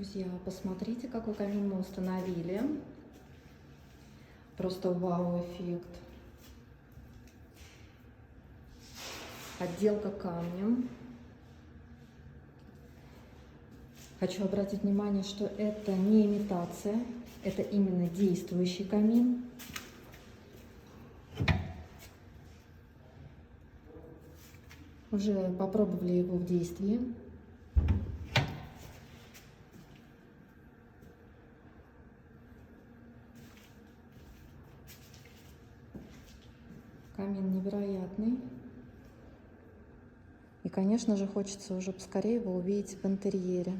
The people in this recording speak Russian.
Друзья, посмотрите, какой камин мы установили. Просто вау-эффект. Отделка камнем. Хочу обратить внимание, что это не имитация, это именно действующий камин. Уже попробовали его в действии. Камин невероятный. И, конечно же, хочется уже поскорее его увидеть в интерьере.